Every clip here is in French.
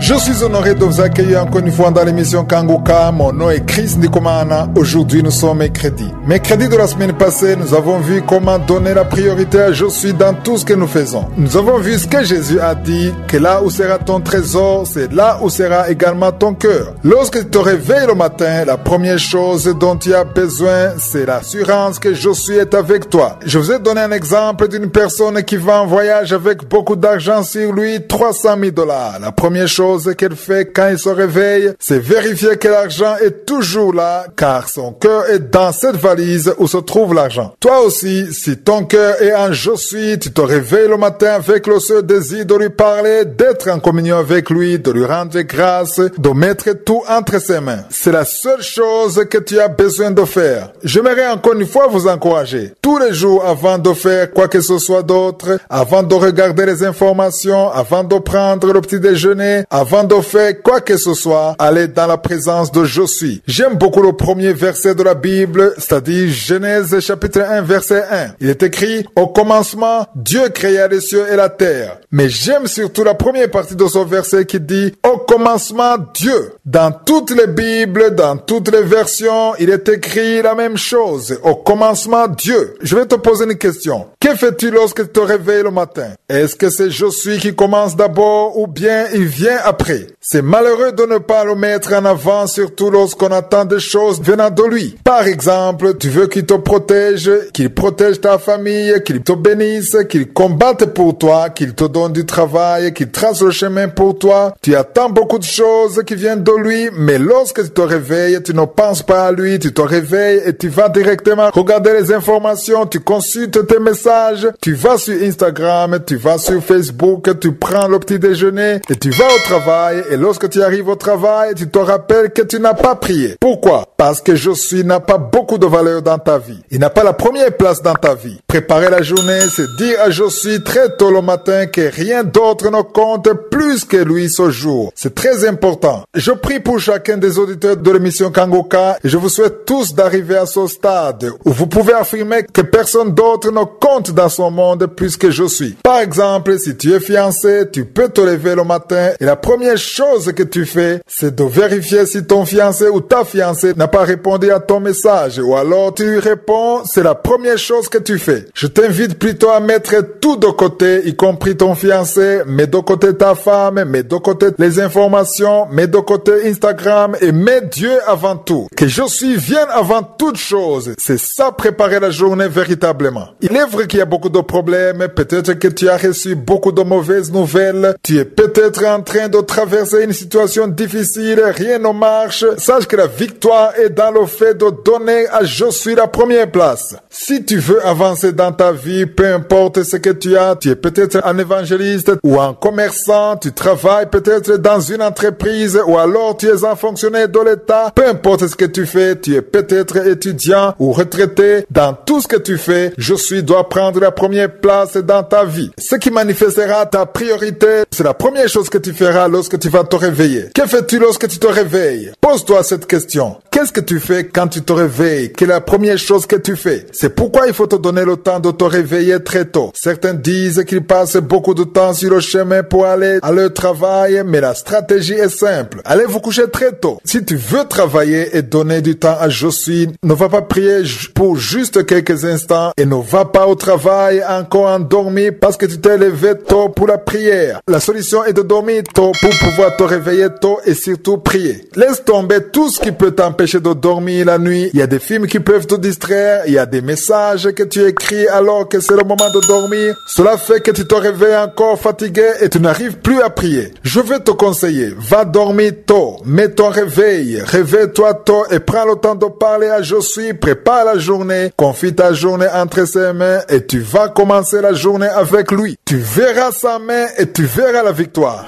Je suis honoré de vous accueillir encore une fois dans l'émission Kanguka. Mon nom est Chris Ndikumana. Aujourd'hui, nous sommes mercredi. Mercredi de la semaine passée, nous avons vu comment donner la priorité à Je suis dans tout ce que nous faisons. Nous avons vu ce que Jésus a dit, que là où sera ton trésor, c'est là où sera également ton cœur. Lorsque tu te réveilles le matin, la première chose dont tu as besoin, c'est l'assurance que Je suis est avec toi. Je vous ai donné un exemple d'une personne qui va en voyage avec beaucoup d'argent sur lui, $300,000. La première chose qu'elle fait quand il se réveille, c'est vérifier que l'argent est toujours là, car son cœur est dans cette valise où se trouve l'argent. Toi aussi, si ton cœur est en Je suis, tu te réveilles le matin avec le seul désir de lui parler, d'être en communion avec lui, de lui rendre grâce, de mettre tout entre ses mains. C'est la seule chose que tu as besoin de faire. J'aimerais encore une fois vous encourager. Tous les jours, avant de faire quoi que ce soit d'autre, avant de regarder les informations, avant de prendre le petit déjeuner, avant de faire quoi que ce soit, allez dans la présence de Je suis. J'aime beaucoup le premier verset de la Bible, c'est-à-dire Genèse chapitre 1 verset 1. Il est écrit, au commencement, Dieu créa les cieux et la terre. Mais j'aime surtout la première partie de ce verset qui dit, au commencement, Dieu. Dans toutes les Bibles, dans toutes les versions, il est écrit la même chose. Au commencement, Dieu. Je vais te poser une question. Que fais-tu lorsque tu te réveilles le matin? Est-ce que c'est Je suis qui commence d'abord ou bien il vient après? C'est malheureux de ne pas le mettre en avant, surtout lorsqu'on attend des choses venant de lui. Par exemple, tu veux qu'il te protège, qu'il protège ta famille, qu'il te bénisse, qu'il combatte pour toi, qu'il te donne du travail, qu'il trace le chemin pour toi. Tu attends beaucoup de choses qui viennent de lui, mais lorsque tu te réveilles, tu ne penses pas à lui, tu te réveilles et tu vas directement regarder les informations, tu consultes tes messages, tu vas sur Instagram, tu vas sur Facebook, tu prends le petit déjeuner et tu vas au travail. Et lorsque tu arrives au travail, tu te rappelles que tu n'as pas prié. Pourquoi? Parce que Je suis n'a pas beaucoup de valeur dans ta vie. Il n'a pas la première place dans ta vie. Préparer la journée, c'est dire à Je suis très tôt le matin que rien d'autre ne compte plus que lui ce jour. C'est très important. Je prie pour chacun des auditeurs de l'émission Kanguka et je vous souhaite tous d'arriver à ce stade où vous pouvez affirmer que personne d'autre ne compte dans son monde plus que Je suis. Par exemple, si tu es fiancé, tu peux te lever le matin et la première chose que tu fais, c'est de vérifier si ton fiancé ou ta fiancée n'a pas répondu à ton message ou alors tu lui réponds, c'est la première chose que tu fais. Je t'invite plutôt à mettre tout de côté, y compris ton fiancé, mets de côté ta femme, mets de côté les informations, mets de côté Instagram et mets Dieu avant tout. Que Je suis vienne avant toute chose. C'est ça préparer la journée véritablement. Il est vrai qu'il y a beaucoup de problèmes, peut-être que tu as reçu beaucoup de mauvaises nouvelles, tu es peut-être en train de traverser une situation difficile, rien ne marche. Sache que la victoire est dans le fait de donner à Je suis la première place. Si tu veux avancer dans ta vie, peu importe ce que tu as, tu es peut-être un évangéliste ou un commerçant, tu travailles peut-être dans une entreprise ou alors tu es un fonctionnaire de l'État, peu importe ce que tu fais, tu es peut-être étudiant ou retraité, dans tout ce que tu fais, Je suis doit prendre la première place dans ta vie. Ce qui manifestera ta priorité, c'est la première chose que tu feras lorsque tu vas te réveiller. Que fais-tu lorsque tu te réveilles? Pose-toi cette question. Qu'est-ce que tu fais quand tu te réveilles? Quelle est la première chose que tu fais? C'est pourquoi il faut te donner le temps de te réveiller très tôt. Certains disent qu'ils passent beaucoup de temps sur le chemin pour aller à leur travail, mais la stratégie est simple. Allez vous coucher très tôt. Si tu veux travailler et donner du temps à Je suis, ne va pas prier pour juste quelques instants et ne va pas au travail encore endormi parce que tu t'es levé tôt pour la prière. La solution est de dormir tôt pour pouvoir te réveiller tôt et surtout prier. Laisse tomber tout ce qui peut t'empêcher de dormir la nuit. Il y a des films qui peuvent te distraire, il y a des messages que tu écris alors que c'est le moment de dormir. Cela fait que tu te réveilles encore fatigué et tu n'arrives plus à prier. Je vais te conseiller, va dormir tôt, mets ton réveil, réveille-toi tôt et prends le temps de parler à Je suis, prépare la journée, confie ta journée entre ses mains et tu vas commencer la journée avec lui. Tu verras sa main et tu verras la victoire.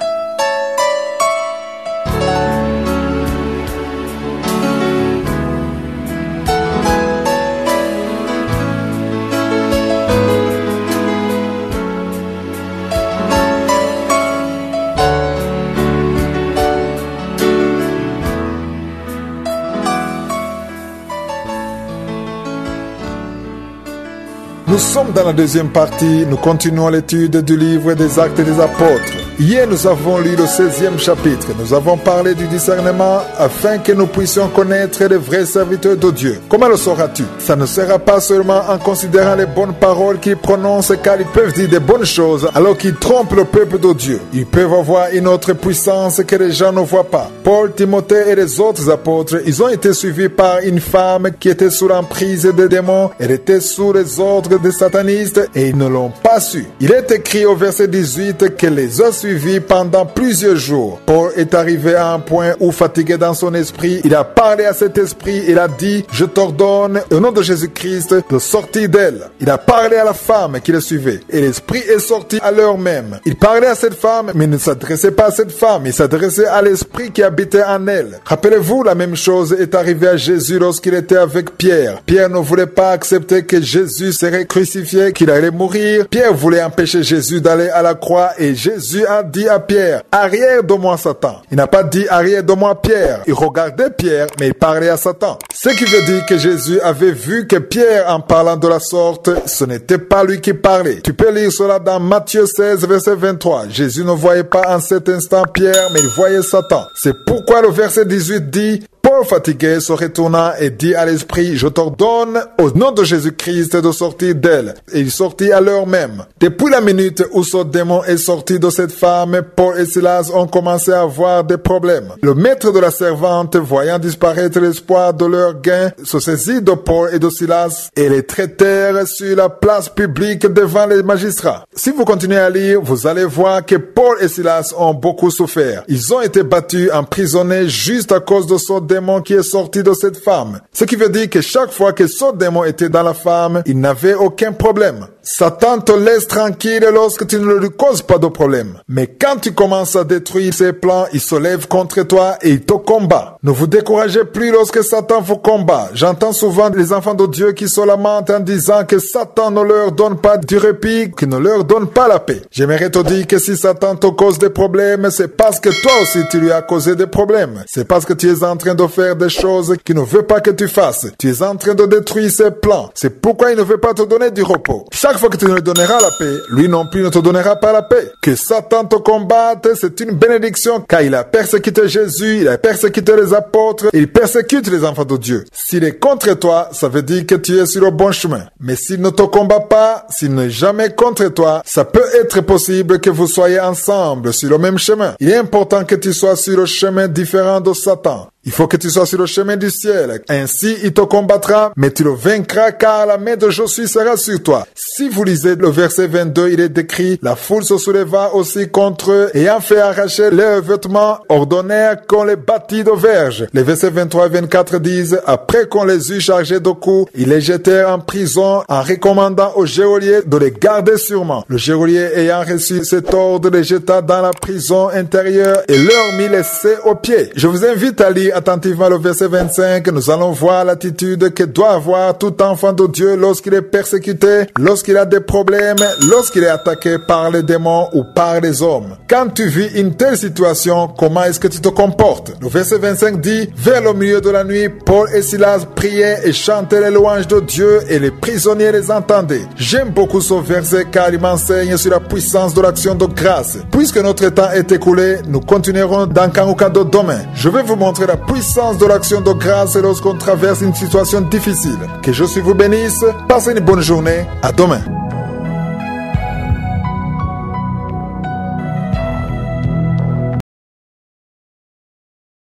Nous sommes dans la deuxième partie, nous continuons l'étude du livre des Actes des Apôtres. Hier, nous avons lu le 16e chapitre. Nous avons parlé du discernement afin que nous puissions connaître les vrais serviteurs de Dieu. Comment le sauras-tu? Ça ne sera pas seulement en considérant les bonnes paroles qu'ils prononcent, car ils peuvent dire des bonnes choses alors qu'ils trompent le peuple de Dieu. Ils peuvent avoir une autre puissance que les gens ne voient pas. Paul, Timothée et les autres apôtres, ils ont été suivis par une femme qui était sous l'emprise des démons. Elle était sous les ordres des satanistes et ils ne l'ont pas su. Il est écrit au verset 18 qu'elle les a suivis pendant plusieurs jours. Paul est arrivé à un point où, fatigué dans son esprit, il a parlé à cet esprit. Il a dit: je t'ordonne au nom de Jésus-Christ de sortir d'elle. Il a parlé à la femme qui le suivait et l'esprit est sorti à l'heure même. Il parlait à cette femme mais ne s'adressait pas à cette femme. Il s'adressait à l'esprit qui habitait en elle. Rappelez-vous, la même chose est arrivée à Jésus lorsqu'il était avec Pierre. Pierre ne voulait pas accepter que Jésus serait crucifié, qu'il allait mourir. Pierre voulait empêcher Jésus d'aller à la croix et Jésus a dit à Pierre: arrière de moi Satan. Il n'a pas dit arrière de moi Pierre. Il regardait Pierre mais il parlait à Satan. Ce qui veut dire que Jésus avait vu que Pierre, en parlant de la sorte, ce n'était pas lui qui parlait. Tu peux lire cela dans Matthieu 16 verset 23. Jésus ne voyait pas en cet instant Pierre mais il voyait Satan. C'est pourquoi le verset 18 dit: Paul, fatigué, se retourna et dit à l'esprit: je t'ordonne au nom de Jésus-Christ de sortir d'elle. Et il sortit à l'heure même. Depuis la minute où ce démon est sorti de cette femme, Paul et Silas ont commencé à avoir des problèmes. Le maître de la servante, voyant disparaître l'espoir de leur gain, se saisit de Paul et de Silas et les traitèrent sur la place publique devant les magistrats. Si vous continuez à lire, vous allez voir que Paul et Silas ont beaucoup souffert. Ils ont été battus, emprisonnés juste à cause de ce démon qui est sorti de cette femme. Ce qui veut dire que chaque fois que ce démon était dans la femme, il n'avait aucun problème. Satan te laisse tranquille lorsque tu ne lui causes pas de problème. Mais quand tu commences à détruire ses plans, il se lève contre toi et il te combat. Ne vous découragez plus lorsque Satan vous combat. J'entends souvent les enfants de Dieu qui se lamentent en disant que Satan ne leur donne pas du répit, qu'il ne leur donne pas la paix. J'aimerais te dire que si Satan te cause des problèmes, c'est parce que toi aussi tu lui as causé des problèmes. C'est parce que tu es en train de faire des choses qu'il ne veut pas que tu fasses. Tu es en train de détruire ses plans. C'est pourquoi il ne veut pas te donner du repos. Chaque fois que tu ne lui donneras la paix, lui non plus ne te donnera pas la paix. Que Satan te combatte, c'est une bénédiction, car il a persécuté Jésus, il a persécuté les apôtres, et il persécute les enfants de Dieu. S'il est contre toi, ça veut dire que tu es sur le bon chemin. Mais s'il ne te combat pas, s'il n'est jamais contre toi, ça peut être possible que vous soyez ensemble sur le même chemin. Il est important que tu sois sur le chemin différent de Satan. Il faut que tu sois sur le chemin du ciel. Ainsi, il te combattra, mais tu le vaincras car la main de Josué sera sur toi. Si vous lisez le verset 22, il est décrit: la foule se souleva aussi contre eux, ayant fait arracher leurs vêtements, ordonnèrent qu'on les bâtît de verges. Les versets 23 et 24 disent: après qu'on les eut chargés de coups, ils les jetèrent en prison en recommandant au geôlier de les garder sûrement. Le geôlier ayant reçu cet ordre les jeta dans la prison intérieure et leur mit les sceaux aux pieds. Je vous invite à lire attentivement le verset 25, nous allons voir l'attitude que doit avoir tout enfant de Dieu lorsqu'il est persécuté, lorsqu'il a des problèmes, lorsqu'il est attaqué par les démons ou par les hommes. Quand tu vis une telle situation, comment est-ce que tu te comportes? Le verset 25 dit: vers le milieu de la nuit, Paul et Silas priaient et chantaient les louanges de Dieu et les prisonniers les entendaient. J'aime beaucoup ce verset car il m'enseigne sur la puissance de l'action de grâce. Puisque notre temps est écoulé, nous continuerons dans Kanguka de demain. Je vais vous montrer la puissance de l'action de grâce lorsqu'on traverse une situation difficile. Que Jésus vous bénisse. Passez une bonne journée. À demain.